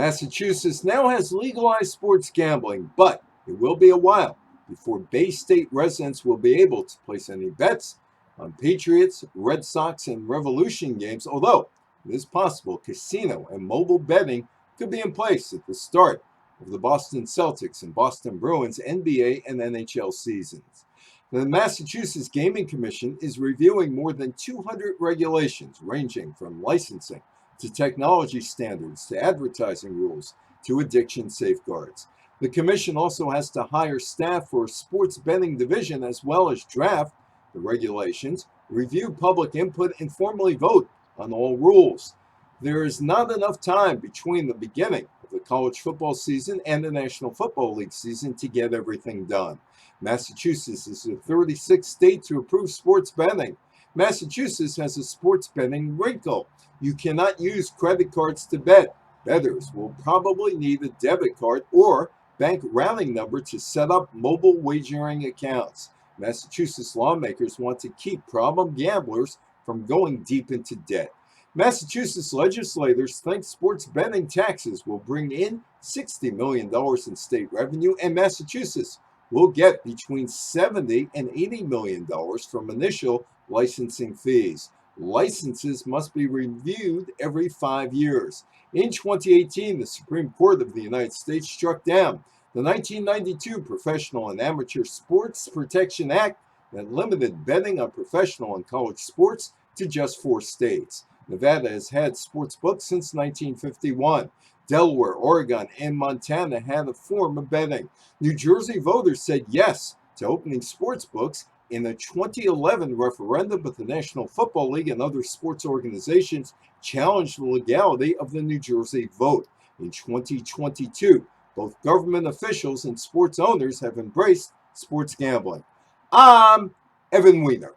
Massachusetts now has legalized sports gambling, but it will be a while before Bay State residents will be able to place any bets on Patriots, Red Sox, and Revolution games, although it is possible casino and mobile betting could be in place at the start of the Boston Celtics and Boston Bruins NBA and NHL seasons. The Massachusetts Gaming Commission is reviewing more than 200 regulations ranging from licensing to technology standards to advertising rules to addiction safeguards. The commission also has to hire staff for a sports betting division as well as draft the regulations, review public input, and formally vote on all rules. There is not enough time between the beginning of the college football season and the National Football League season to get everything done. Massachusetts is the 36th state to approve sports betting. Massachusetts has a sports betting wrinkle. You cannot use credit cards to bet. Bettors will probably need a debit card or bank routing number to set up mobile wagering accounts. Massachusetts lawmakers want to keep problem gamblers from going deep into debt. Massachusetts legislators think sports betting taxes will bring in $60 million in state revenue, and Massachusetts will get between $70 and $80 million from initial licensing fees. Licenses must be reviewed every 5 years. In 2018, the Supreme Court of the United States struck down the 1992 Professional and Amateur Sports Protection Act that limited betting on professional and college sports to just 4 states. Nevada has had sports books since 1951. Delaware, Oregon, and Montana had a form of betting. New Jersey voters said yes to opening sports books in a 2011 referendum, but the National Football League and other sports organizations challenged the legality of the New Jersey vote. In 2022, both government officials and sports owners have embraced sports gambling. I'm Evan Weiner.